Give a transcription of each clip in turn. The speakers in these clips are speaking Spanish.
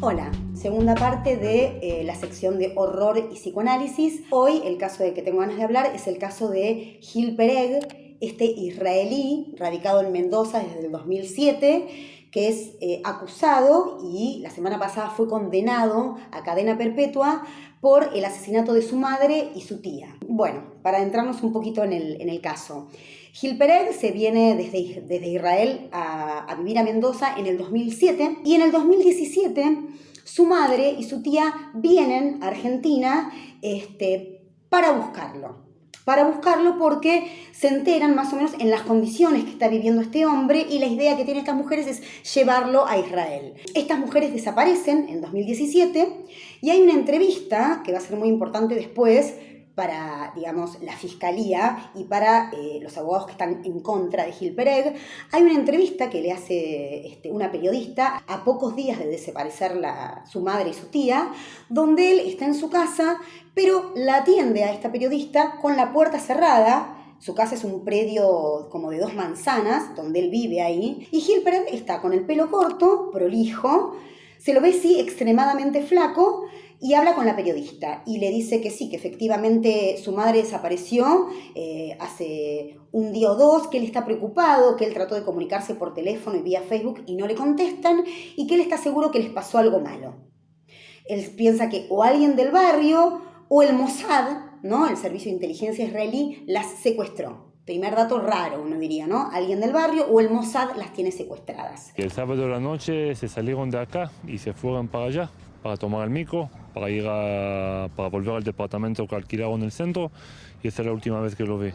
Hola, segunda parte de la sección de horror y psicoanálisis. Hoy el caso del que tengo ganas de hablar es el caso de Gil Pereg, este israelí radicado en Mendoza desde el 2007, que es acusado y la semana pasada fue condenado a cadena perpetua por el asesinato de su madre y su tía. Bueno, para adentrarnos un poquito en el caso. Gil Pereg se viene desde Israel a vivir a Mendoza en el 2007 y en el 2017 su madre y su tía vienen a Argentina para buscarlo. Para buscarlo porque se enteran más o menos en las condiciones que está viviendo este hombre y la idea que tienen estas mujeres es llevarlo a Israel. Estas mujeres desaparecen en 2017 y hay una entrevista que va a ser muy importante después para, digamos, la fiscalía y para los abogados que están en contra de Gil Pereg. Hay una entrevista que le hace una periodista a pocos días de desaparecer su madre y su tía, donde él está en su casa, pero la atiende a esta periodista con la puerta cerrada. Su casa es un predio como de 2 manzanas, donde él vive ahí, y Gil Pereg está con el pelo corto, prolijo, se lo ve sí extremadamente flaco, y habla con la periodista y le dice que sí, que efectivamente su madre desapareció hace un día o dos, que él está preocupado, que él trató de comunicarse por teléfono y vía Facebook y no le contestan, y que él está seguro que les pasó algo malo. Él piensa que o alguien del barrio o el Mossad, ¿no?, el servicio de inteligencia israelí, las secuestró. Primer dato raro, uno diría, ¿no? Alguien del barrio o el Mossad las tiene secuestradas. El sábado de la noche se salieron de acá y se fueron para allá, para tomar el micro, para volver al departamento que alquilaron en el centro, y esa es la última vez que lo vi.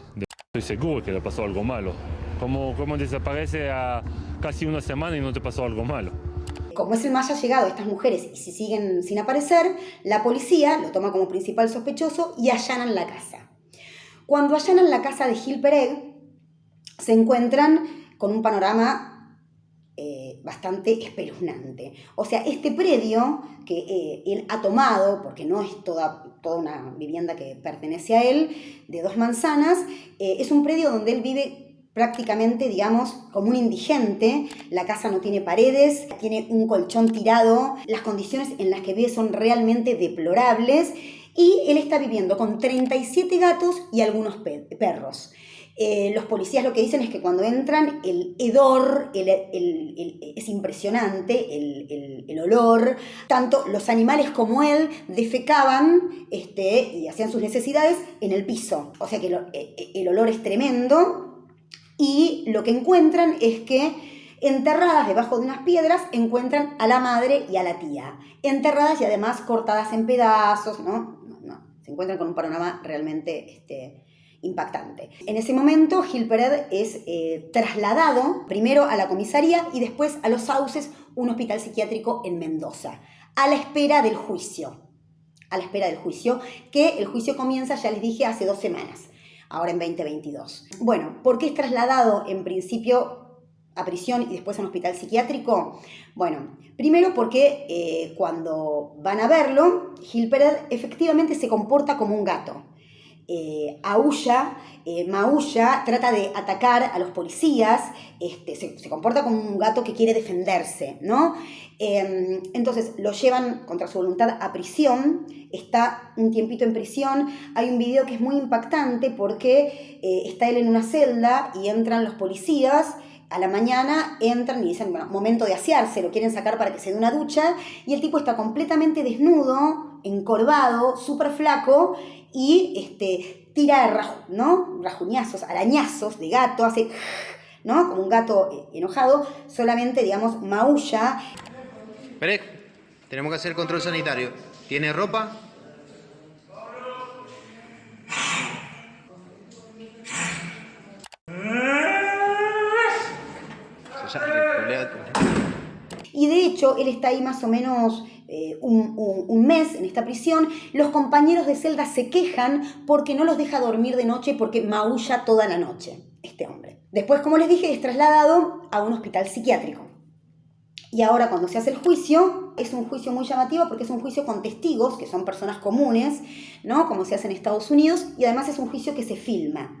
Estoy seguro que le pasó algo malo. ¿Cómo desaparece a casi una semana y no te pasó algo malo? Como es el más allegado de estas mujeres y si siguen sin aparecer, la policía lo toma como principal sospechoso y allanan la casa. Cuando allanan la casa de Gil Pereg, se encuentran con un panorama bastante espeluznante. O sea, este predio que él ha tomado, porque no es toda una vivienda que pertenece a él, de 2 manzanas, es un predio donde él vive prácticamente, digamos, como un indigente. La casa no tiene paredes, tiene un colchón tirado, las condiciones en las que vive son realmente deplorables y él está viviendo con 37 gatos y algunos perros. Los policías lo que dicen es que cuando entran el hedor es impresionante, el olor. Tanto los animales como él defecaban y hacían sus necesidades en el piso. O sea que el olor es tremendo. Y lo que encuentran es que enterradas debajo de unas piedras encuentran a la madre y a la tía. Enterradas y además cortadas en pedazos, ¿no? Se encuentran con un panorama realmente impactante. En ese momento, Gil Pereg es trasladado primero a la comisaría y después a Los Sauces, un hospital psiquiátrico en Mendoza, a la espera del juicio. Que el juicio comienza, ya les dije, hace 2 semanas, ahora en 2022. Bueno, ¿por qué es trasladado en principio a prisión y después a un hospital psiquiátrico? Bueno, primero porque cuando van a verlo, Gil Pereg efectivamente se comporta como un gato. Aulla, maulla, trata de atacar a los policías, se comporta como un gato que quiere defenderse, ¿no? Entonces lo llevan contra su voluntad a prisión, está un tiempito en prisión. Hay un video que es muy impactante porque está él en una celda y entran los policías. A la mañana entran y dicen, bueno, momento de asearse, lo quieren sacar para que se dé una ducha, y el tipo está completamente desnudo, encorvado, súper flaco, y tira rajuñazos, arañazos de gato, hace, ¿no?, como un gato enojado, solamente, digamos, maulla. Pereg, tenemos que hacer control sanitario. ¿Tiene ropa? Y de hecho, él está ahí más o menos un mes en esta prisión. Los compañeros de celda se quejan porque no los deja dormir de noche porque maulla toda la noche este hombre. Después, como les dije, es trasladado a un hospital psiquiátrico. Y ahora cuando se hace el juicio, es un juicio muy llamativo porque es un juicio con testigos, que son personas comunes, ¿no?, como se hace en Estados Unidos, y además es un juicio que se filma.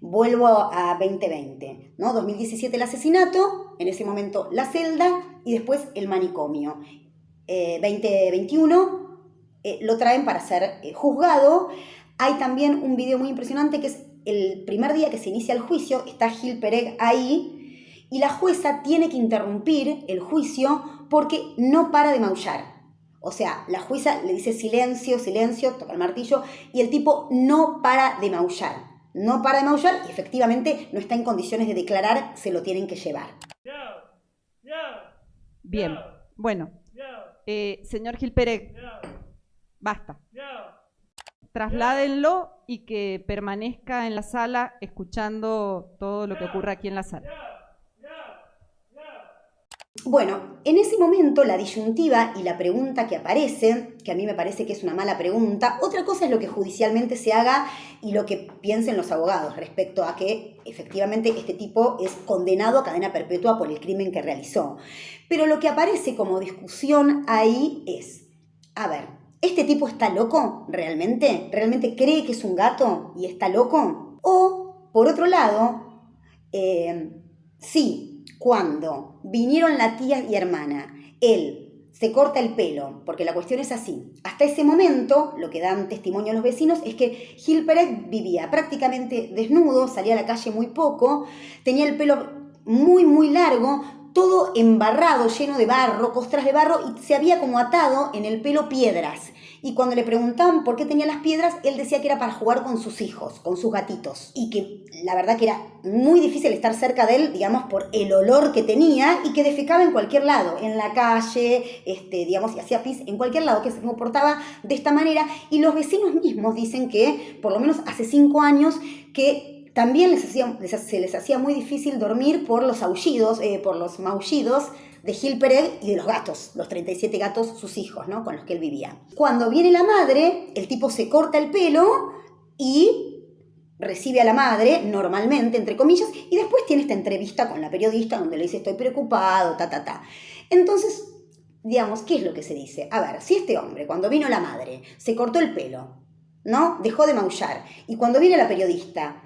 Vuelvo a 2020, ¿no? 2017 el asesinato, en ese momento la celda y después el manicomio. 2021, lo traen para ser juzgado. Hay también un video muy impresionante que es el primer día que se inicia el juicio, está Gil Pereg ahí y la jueza tiene que interrumpir el juicio porque no para de maullar. O sea, la jueza le dice silencio, silencio, toca el martillo y el tipo no para de maullar. No para de maullar y efectivamente no está en condiciones de declarar, se lo tienen que llevar. Bien, bueno, señor Gil Pereg, basta. Trasládenlo y que permanezca en la sala escuchando todo lo que ocurre aquí en la sala. Bueno, en ese momento la disyuntiva y la pregunta que aparece, que a mí me parece que es una mala pregunta, otra cosa es lo que judicialmente se haga y lo que piensen los abogados respecto a que efectivamente este tipo es condenado a cadena perpetua por el crimen que realizó. Pero lo que aparece como discusión ahí es, a ver, ¿este tipo está loco realmente? ¿Realmente cree que es un gato y está loco? O, por otro lado, sí, cuando vinieron la tía y hermana, él se corta el pelo, porque la cuestión es así. Hasta ese momento, lo que dan testimonio los vecinos es que Gil Pereg vivía prácticamente desnudo, salía a la calle muy poco, tenía el pelo muy, muy largo, todo embarrado, lleno de barro, costras de barro, y se había como atado en el pelo piedras. Y cuando le preguntaban por qué tenía las piedras, él decía que era para jugar con sus hijos, con sus gatitos. Y que la verdad que era muy difícil estar cerca de él, digamos, por el olor que tenía y que defecaba en cualquier lado, en la calle, digamos, y hacía pis en cualquier lado, que se comportaba de esta manera. Y los vecinos mismos dicen que, por lo menos hace 5 años, que también se les hacía muy difícil dormir por los aullidos, por los maullidos de Gil Pereg y de los gatos, los 37 gatos, sus hijos, ¿no?, con los que él vivía. Cuando viene la madre, el tipo se corta el pelo y recibe a la madre, normalmente, entre comillas, y después tiene esta entrevista con la periodista donde le dice estoy preocupado, Entonces, digamos, ¿qué es lo que se dice? A ver, si este hombre, cuando vino la madre, se cortó el pelo, ¿no?, dejó de maullar, y cuando viene la periodista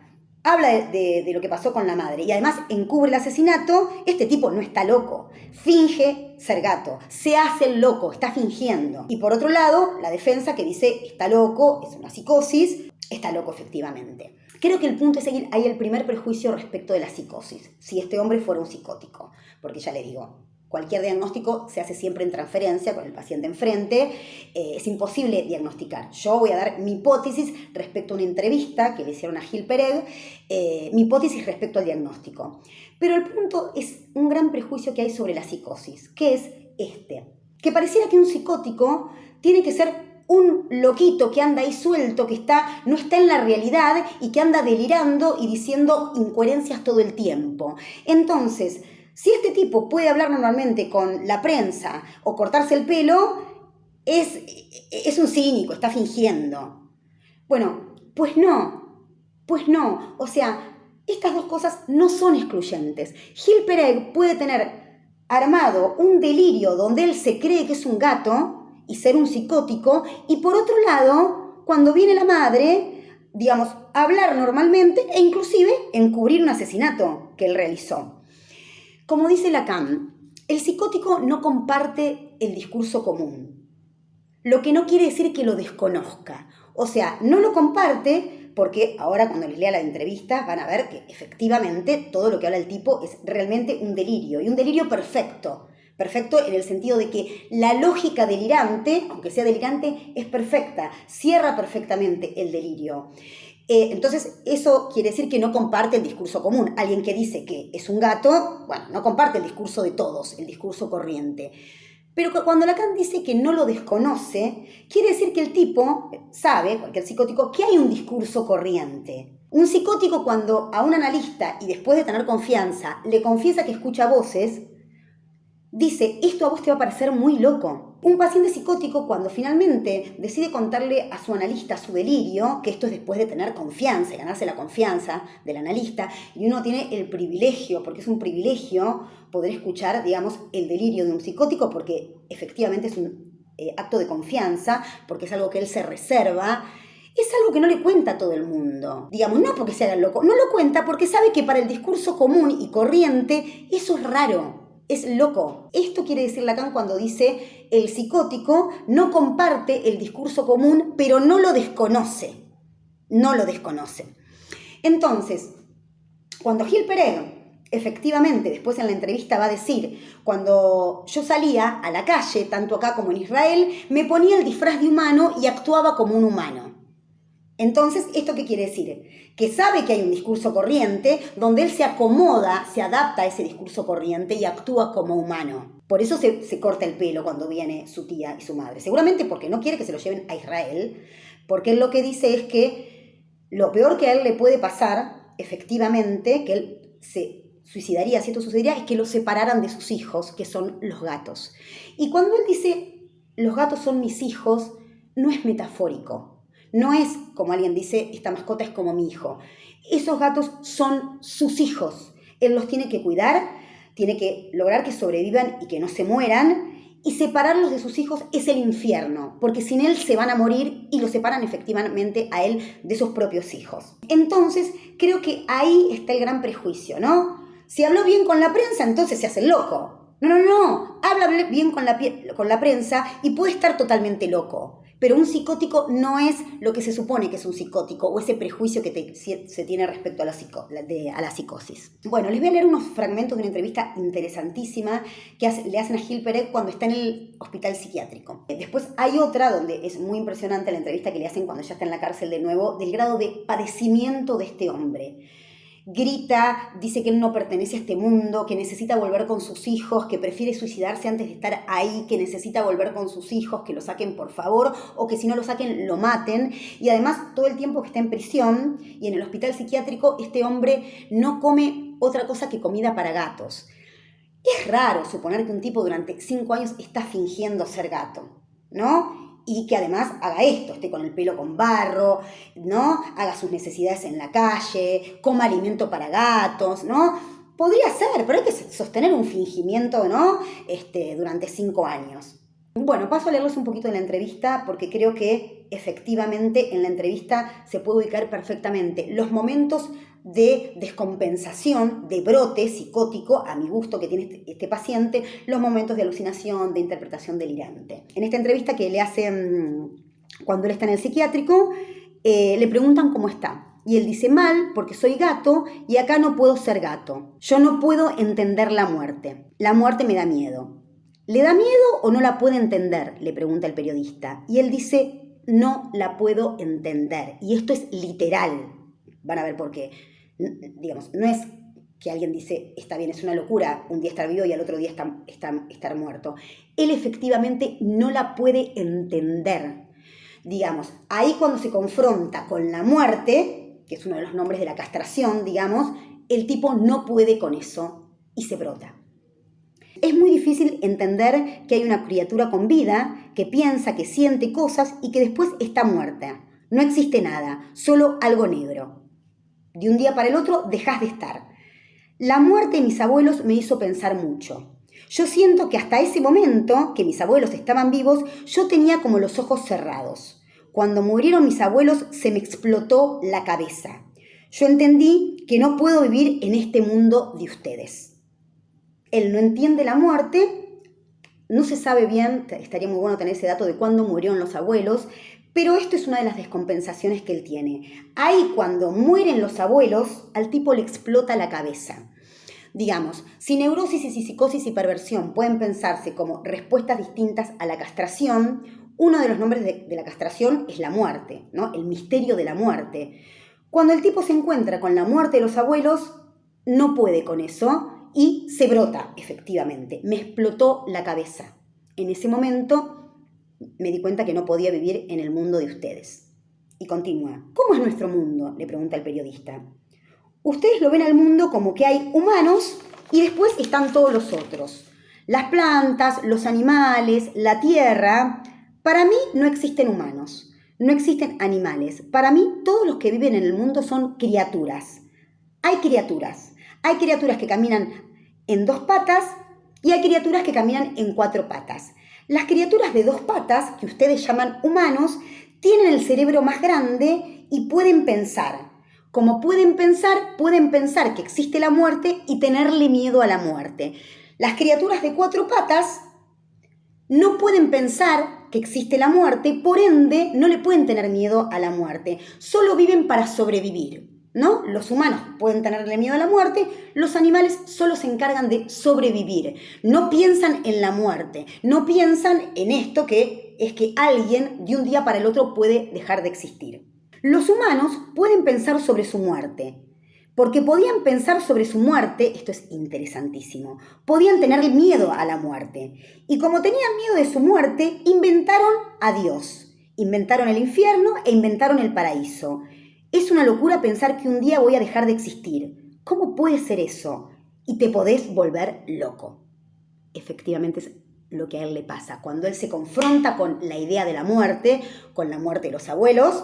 habla de lo que pasó con la madre y además encubre el asesinato, este tipo no está loco, finge ser gato, se hace el loco, está fingiendo. Y por otro lado, la defensa que dice está loco, es una psicosis, está loco efectivamente. Creo que el punto es seguir ahí el primer prejuicio respecto de la psicosis, si este hombre fuera un psicótico, porque ya le digo, cualquier diagnóstico se hace siempre en transferencia con el paciente enfrente. Es imposible diagnosticar. Yo voy a dar mi hipótesis respecto a una entrevista que le hicieron a Gil Pereg, mi hipótesis respecto al diagnóstico. Pero el punto es un gran prejuicio que hay sobre la psicosis, que es que pareciera que un psicótico tiene que ser un loquito que anda ahí suelto, que no está en la realidad y que anda delirando y diciendo incoherencias todo el tiempo. Entonces, si este tipo puede hablar normalmente con la prensa o cortarse el pelo, es un cínico, está fingiendo. Bueno, pues no. O sea, estas dos cosas no son excluyentes. Gil Pereg puede tener armado un delirio donde él se cree que es un gato y ser un psicótico, y por otro lado, cuando viene la madre, digamos, hablar normalmente e inclusive encubrir un asesinato que él realizó. Como dice Lacan, el psicótico no comparte el discurso común, lo que no quiere decir que lo desconozca. O sea, no lo comparte porque ahora cuando les lea la entrevista van a ver que efectivamente todo lo que habla el tipo es realmente un delirio, y un delirio perfecto. Perfecto en el sentido de que la lógica delirante, aunque sea delirante, es perfecta, cierra perfectamente el delirio. Entonces, eso quiere decir que no comparte el discurso común. Alguien que dice que es un gato, bueno, no comparte el discurso de todos, el discurso corriente. Pero cuando Lacan dice que no lo desconoce, quiere decir que el tipo sabe, cualquier psicótico, que hay un discurso corriente. Un psicótico, cuando a un analista, y después de tener confianza, le confiesa que escucha voces, dice, esto a vos te va a parecer muy loco. Un paciente psicótico, cuando finalmente decide contarle a su analista su delirio, que esto es después de tener confianza y ganarse la confianza del analista, y uno tiene el privilegio, porque es un privilegio poder escuchar, digamos, el delirio de un psicótico, porque efectivamente es un acto de confianza, porque es algo que él se reserva, es algo que no le cuenta a todo el mundo. Digamos, no porque se haga loco, no lo cuenta porque sabe que para el discurso común y corriente eso es raro. es loco. Esto quiere decir Lacan cuando dice el psicótico no comparte el discurso común, pero no lo desconoce. No lo desconoce. Entonces, cuando Gil Pereg, efectivamente, después en la entrevista va a decir, cuando yo salía a la calle, tanto acá como en Israel, me ponía el disfraz de humano y actuaba como un humano. Entonces, ¿esto qué quiere decir? Que sabe que hay un discurso corriente donde él se acomoda, se adapta a ese discurso corriente y actúa como humano. Por eso se corta el pelo cuando viene su tía y su madre. Seguramente porque no quiere que se lo lleven a Israel, porque él lo que dice es que lo peor que a él le puede pasar, efectivamente, que él se suicidaría, si esto sucedería, es que lo separaran de sus hijos, que son los gatos. Y cuando él dice, los gatos son mis hijos, no es metafórico. No es, como alguien dice, esta mascota es como mi hijo. Esos gatos son sus hijos. Él los tiene que cuidar, tiene que lograr que sobrevivan y que no se mueran, y separarlos de sus hijos es el infierno, porque sin él se van a morir y lo separan efectivamente a él de sus propios hijos. Entonces, creo que ahí está el gran prejuicio, ¿no? Si habló bien con la prensa, entonces se hace el loco. No. Habla bien con la prensa y puede estar totalmente loco. Pero un psicótico no es lo que se supone que es un psicótico o ese prejuicio que se tiene respecto a la psicosis. Bueno, les voy a leer unos fragmentos de una entrevista interesantísima que le hacen a Gil Pereg cuando está en el hospital psiquiátrico. Después hay otra donde es muy impresionante la entrevista que le hacen cuando ya está en la cárcel de nuevo, del grado de padecimiento de este hombre. Grita, dice que él no pertenece a este mundo, que necesita volver con sus hijos, que prefiere suicidarse antes de estar ahí, que necesita volver con sus hijos, que lo saquen por favor, o que si no lo saquen lo maten. Y además todo el tiempo que está en prisión y en el hospital psiquiátrico, este hombre no come otra cosa que comida para gatos. Es raro suponer que un tipo durante 5 años está fingiendo ser gato, ¿no? Y que además haga esto, esté con el pelo con barro, ¿no? Haga sus necesidades en la calle, coma alimento para gatos, ¿no? Podría ser, pero hay que sostener un fingimiento, ¿no? Durante 5 años. Bueno, paso a leerles un poquito de la entrevista porque creo que efectivamente en la entrevista se puede ubicar perfectamente los momentos de descompensación, de brote psicótico, a mi gusto que tiene este paciente, los momentos de alucinación, de interpretación delirante. En esta entrevista que le hacen cuando él está en el psiquiátrico, le preguntan cómo está. Y él dice, mal, porque soy gato y acá no puedo ser gato. Yo no puedo entender la muerte. La muerte me da miedo. ¿Le da miedo o no la puede entender?, le pregunta el periodista. Y él dice, no la puedo entender. Y esto es literal. Van a ver por qué. Digamos, no es que alguien dice, está bien, es una locura un día estar vivo y al otro día estar muerto. Él efectivamente no la puede entender. Digamos, ahí cuando se confronta con la muerte, que es uno de los nombres de la castración, digamos, el tipo no puede con eso y se brota. Es muy difícil entender que hay una criatura con vida, que piensa, que siente cosas y que después está muerta. No existe nada, solo algo negro. De un día para el otro dejas de estar. La muerte de mis abuelos me hizo pensar mucho. Yo siento que hasta ese momento, que mis abuelos estaban vivos, yo tenía como los ojos cerrados. Cuando murieron mis abuelos se me explotó la cabeza. Yo entendí que no puedo vivir en este mundo de ustedes. Él no entiende la muerte, no se sabe bien, estaría muy bueno tener ese dato de cuándo murieron los abuelos, pero esto es una de las descompensaciones que él tiene. Ahí cuando mueren los abuelos, al tipo le explota la cabeza. Digamos, si neurosis y psicosis y perversión pueden pensarse como respuestas distintas a la castración, uno de los nombres de la castración es la muerte, ¿no? El misterio de la muerte. Cuando el tipo se encuentra con la muerte de los abuelos, no puede con eso y se brota, efectivamente. Me explotó la cabeza. En ese momento me di cuenta que no podía vivir en el mundo de ustedes. Y continúa. ¿Cómo es nuestro mundo?, le pregunta el periodista. Ustedes lo ven al mundo como que hay humanos y después están todos los otros. Las plantas, los animales, la tierra. Para mí no existen humanos, no existen animales. Para mí todos los que viven en el mundo son criaturas. Hay criaturas que caminan en 2 patas y hay criaturas que caminan en 4 patas. Las criaturas de 2 patas, que ustedes llaman humanos, tienen el cerebro más grande y pueden pensar. Como pueden pensar que existe la muerte y tenerle miedo a la muerte. Las criaturas de 4 patas no pueden pensar que existe la muerte, por ende no le pueden tener miedo a la muerte. Solo viven para sobrevivir, ¿no? Los humanos pueden tenerle miedo a la muerte, los animales solo se encargan de sobrevivir. No piensan en la muerte, no piensan en esto que es que alguien de un día para el otro puede dejar de existir. Los humanos pueden pensar sobre su muerte, porque podían pensar sobre su muerte, esto es interesantísimo, podían tener miedo a la muerte. Y como tenían miedo de su muerte, inventaron a Dios, inventaron el infierno e inventaron el paraíso. Es una locura pensar que un día voy a dejar de existir. ¿Cómo puede ser eso? Y te podés volver loco. Efectivamente es lo que a él le pasa. Cuando él se confronta con la idea de la muerte, con la muerte de los abuelos,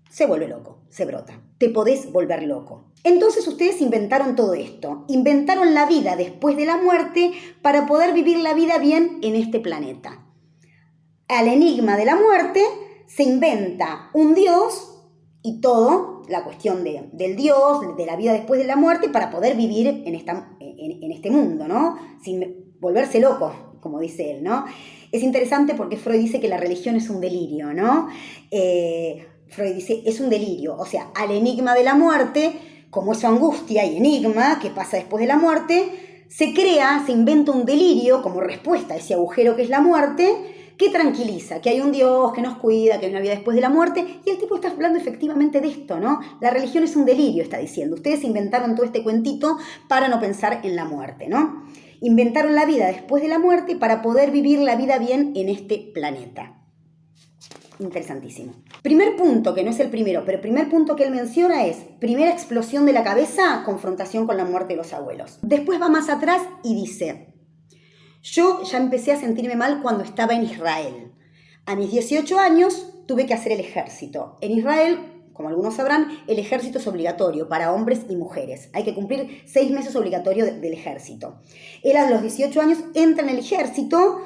se vuelve loco, se brota. Te podés volver loco. Entonces ustedes inventaron todo esto. Inventaron la vida después de la muerte para poder vivir la vida bien en este planeta. Al enigma de la muerte se inventa un Dios y todo, la cuestión del Dios, de la vida después de la muerte, para poder vivir en este mundo, ¿no? Sin volverse loco, como dice él, ¿no? Es interesante porque Freud dice que la religión es un delirio, ¿no? Freud dice, es un delirio, o sea, al enigma de la muerte, como es su angustia y enigma, que pasa después de la muerte, se inventa un delirio como respuesta a ese agujero que es la muerte, que tranquiliza, que hay un Dios que nos cuida, que hay una vida después de la muerte, y el tipo está hablando efectivamente de esto, ¿no? La religión es un delirio, está diciendo. Ustedes inventaron todo este cuentito para no pensar en la muerte, ¿no? Inventaron la vida después de la muerte para poder vivir la vida bien en este planeta. Interesantísimo. Primer punto, que no es el primero, pero el primer punto que él menciona es primera explosión de la cabeza, confrontación con la muerte de los abuelos. Después va más atrás y dice, yo ya empecé a sentirme mal cuando estaba en Israel. A mis 18 años tuve que hacer el ejército. En Israel, como algunos sabrán, el ejército es obligatorio para hombres y mujeres. Hay que cumplir 6 meses obligatorio del ejército. Él a los 18 años entra en el ejército.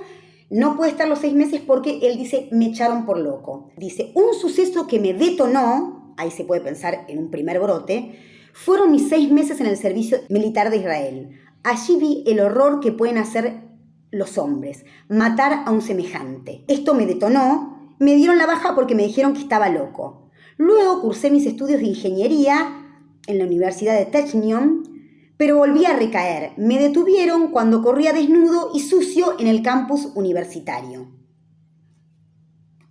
No puede estar los 6 meses porque él dice, me echaron por loco. Dice, un suceso que me detonó, ahí se puede pensar en un primer brote, fueron mis 6 meses en el servicio militar de Israel. Allí vi el horror que pueden hacer los hombres, matar a un semejante. Esto me detonó, me dieron la baja porque me dijeron que estaba loco. Luego cursé mis estudios de ingeniería en la Universidad de Technion, pero volví a recaer. Me detuvieron cuando corría desnudo y sucio en el campus universitario.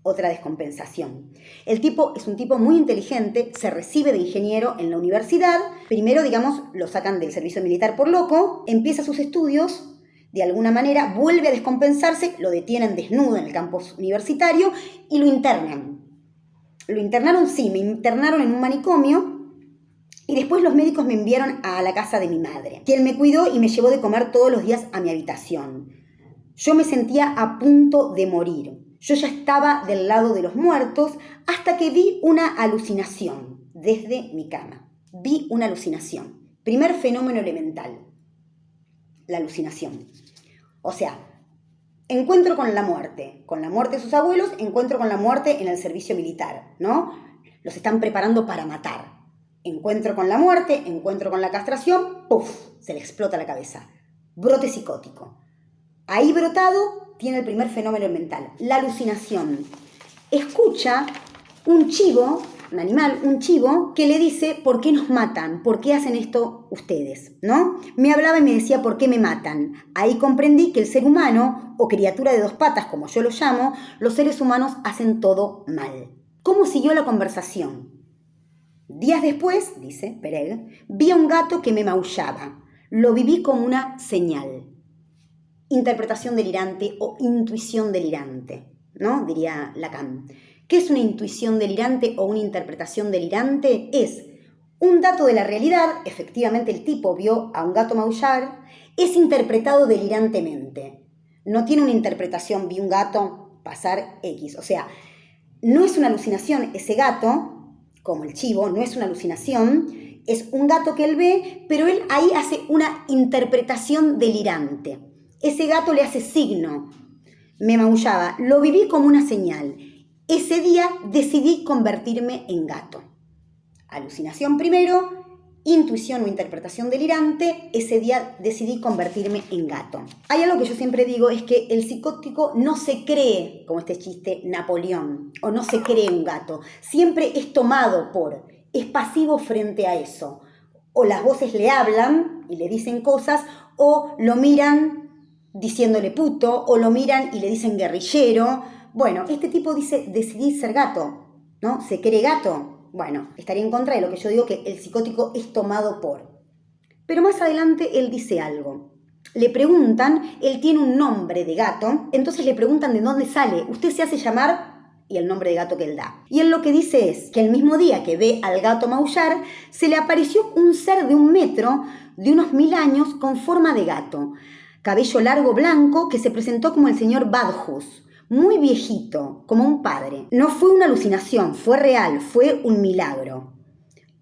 Otra descompensación. El tipo es un tipo muy inteligente, se recibe de ingeniero en la universidad. Primero, digamos, lo sacan del servicio militar por loco, empieza sus estudios, de alguna manera vuelve a descompensarse, lo detienen desnudo en el campus universitario y lo internan. Lo internaron, sí, me internaron en un manicomio. Y después los médicos me enviaron a la casa de mi madre, quien me cuidó y me llevó de comer todos los días a mi habitación. Yo me sentía a punto de morir. Yo ya estaba del lado de los muertos hasta que vi una alucinación desde mi cama. Vi una alucinación. Primer fenómeno elemental, la alucinación. O sea, encuentro con la muerte de sus abuelos, encuentro con la muerte en el servicio militar, ¿no? Los están preparando para matar. Encuentro con la muerte, encuentro con la castración, ¡puf! Se le explota la cabeza. Brote psicótico. Ahí brotado tiene el primer fenómeno mental, la alucinación. Escucha un chivo, un animal, un chivo, que le dice, ¿por qué nos matan? ¿Por qué hacen esto ustedes? ¿No? Me hablaba y me decía, ¿por qué me matan? Ahí comprendí que el ser humano, o criatura de 2 patas, como yo lo llamo, los seres humanos hacen todo mal. ¿Cómo siguió la conversación? Días después, dice Pereg, vi a un gato que me maullaba. Lo viví como una señal. Interpretación delirante o intuición delirante, ¿no? Diría Lacan. ¿Qué es una intuición delirante o una interpretación delirante? Es un dato de la realidad, efectivamente el tipo vio a un gato maullar, es interpretado delirantemente. No tiene una interpretación, vi un gato pasar X. O sea, no es una alucinación ese gato, como el chivo, no es una alucinación, es un gato que él ve, pero él ahí hace una interpretación delirante. Ese gato le hace signo, me maullaba, lo viví como una señal. Ese día decidí convertirme en gato. Alucinación primero, intuición o interpretación delirante, ese día decidí convertirme en gato. Hay algo que yo siempre digo, es que el psicótico no se cree, como este chiste, Napoleón, o no se cree un gato. Siempre es tomado por, es pasivo frente a eso. O las voces le hablan y le dicen cosas, o lo miran diciéndole puto, o lo miran y le dicen guerrillero. Bueno, este tipo dice, decidí ser gato, ¿no? ¿Se cree gato? Bueno, estaría en contra de lo que yo digo, que el psicótico es tomado por. Pero más adelante él dice algo. Le preguntan, él tiene un nombre de gato, entonces le preguntan de dónde sale. Usted se hace llamar, y el nombre de gato que él da. Y él lo que dice es que el mismo día que ve al gato maullar, se le apareció un ser de 1 metro, de unos 1000 años, con forma de gato. Cabello largo blanco, que se presentó como el señor Badhus. Muy viejito, como un padre. No fue una alucinación, fue real, fue un milagro.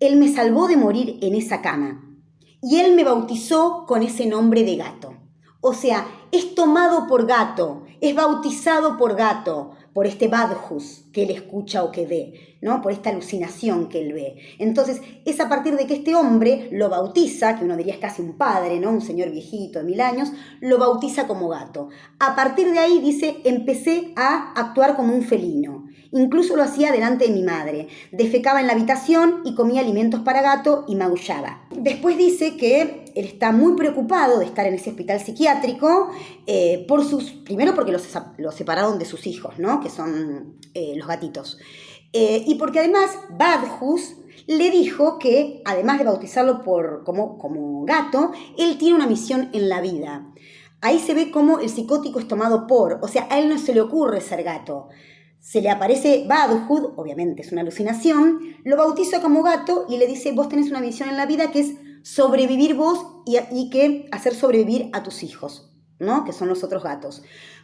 Él me salvó de morir en esa cama. Y él me bautizó con ese nombre de gato. O sea, es tomado por gato, es bautizado por gato, por este Badhus que él escucha o que ve, ¿no? Por esta alucinación que él ve. Entonces, es a partir de que este hombre lo bautiza, que uno diría es casi un padre, ¿no? Un señor viejito de 1000 años, lo bautiza como gato. A partir de ahí, dice, empecé a actuar como un felino. Incluso lo hacía delante de mi madre. Defecaba en la habitación y comía alimentos para gato y maullaba. Después dice que él está muy preocupado de estar en ese hospital psiquiátrico, primero porque los separaron de sus hijos, ¿no? Que son los gatitos. Y porque además Badhus le dijo que, además de bautizarlo como gato, él tiene una misión en la vida. Ahí se ve cómo el psicótico es tomado por, o sea, a él no se le ocurre ser gato. Se le aparece Badhus, obviamente es una alucinación, lo bautiza como gato y le dice, vos tenés una misión en la vida que es sobrevivir vos y que hacer sobrevivir a tus hijos, ¿no? Que son los otros gatos.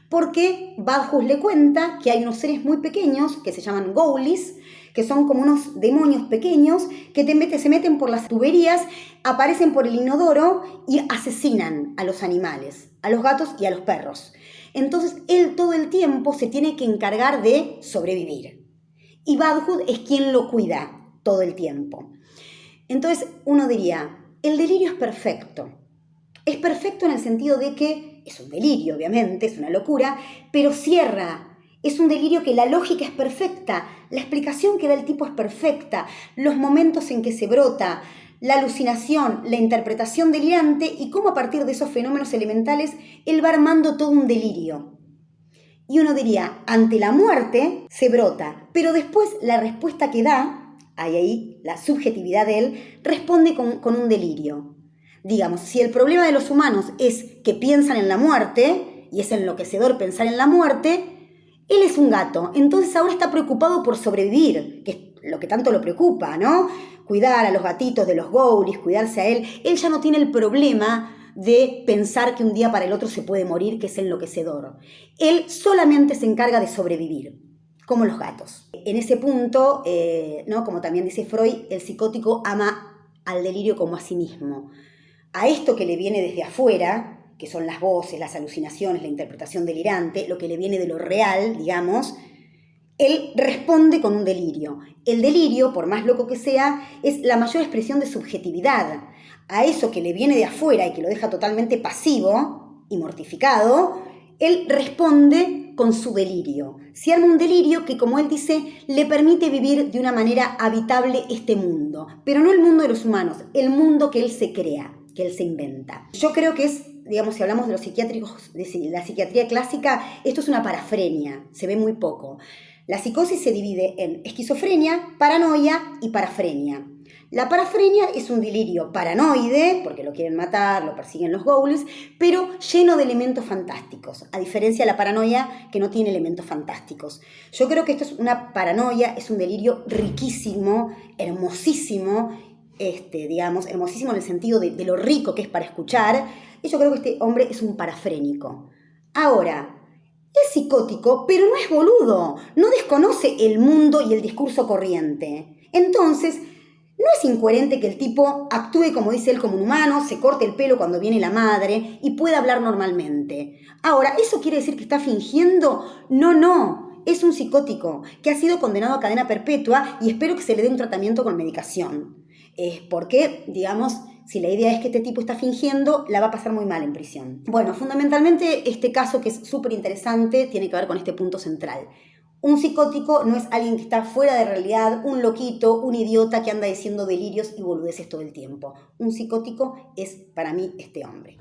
Porque Badhus le cuenta que hay unos seres muy pequeños que se llaman ghoulies, que son como unos demonios pequeños que se meten por las tuberías, aparecen por el inodoro y asesinan a los animales, a los gatos y a los perros. Entonces él todo el tiempo se tiene que encargar de sobrevivir. Y Badhus es quien lo cuida todo el tiempo. Entonces uno diría, el delirio es perfecto. Es perfecto en el sentido de que es un delirio, obviamente, es una locura, pero cierra. Es un delirio que la lógica es perfecta, la explicación que da el tipo es perfecta, los momentos en que se brota, la alucinación, la interpretación delirante y cómo a partir de esos fenómenos elementales él va armando todo un delirio. Y uno diría, ante la muerte se brota, pero después la respuesta que da, ahí la subjetividad de él, responde con un delirio. Digamos, si el problema de los humanos es que piensan en la muerte, y es enloquecedor pensar en la muerte, él es un gato, entonces ahora está preocupado por sobrevivir, que es lo que tanto lo preocupa, ¿no? Cuidar a los gatitos de los ghoulies, cuidarse a él. Él ya no tiene el problema de pensar que un día para el otro se puede morir, que es enloquecedor. Él solamente se encarga de sobrevivir, como los gatos. En ese punto, ¿no? Como también dice Freud, el psicótico ama al delirio como a sí mismo. A esto que le viene desde afuera, que son las voces, las alucinaciones, la interpretación delirante, lo que le viene de lo real, digamos, él responde con un delirio. El delirio, por más loco que sea, es la mayor expresión de subjetividad. A eso que le viene de afuera y que lo deja totalmente pasivo y mortificado, él responde con su delirio. Se arma un delirio que, como él dice, le permite vivir de una manera habitable este mundo. Pero no el mundo de los humanos, el mundo que él se crea, que él se inventa. Yo creo que es, digamos, si hablamos de los psiquiátricos, de la psiquiatría clásica, esto es una parafrenia, se ve muy poco. La psicosis se divide en esquizofrenia, paranoia y parafrenia. La parafrenia es un delirio paranoide, porque lo quieren matar, lo persiguen los ghoulies, pero lleno de elementos fantásticos, a diferencia de la paranoia que no tiene elementos fantásticos. Yo creo que esto es una paranoia, es un delirio riquísimo, hermosísimo, digamos, hermosísimo en el sentido de lo rico que es para escuchar, y yo creo que este hombre es un parafrénico. Ahora, es psicótico, pero no es boludo, no desconoce el mundo y el discurso corriente. Entonces, no es incoherente que el tipo actúe, como dice él, como un humano, se corte el pelo cuando viene la madre y pueda hablar normalmente. Ahora, ¿eso quiere decir que está fingiendo? No, es un psicótico que ha sido condenado a cadena perpetua y espero que se le dé un tratamiento con medicación. Porque, digamos, si la idea es que este tipo está fingiendo, la va a pasar muy mal en prisión. Bueno, fundamentalmente este caso, que es súper interesante, tiene que ver con este punto central. Un psicótico no es alguien que está fuera de realidad, un loquito, un idiota que anda diciendo delirios y boludeces todo el tiempo. Un psicótico es, para mí, este hombre.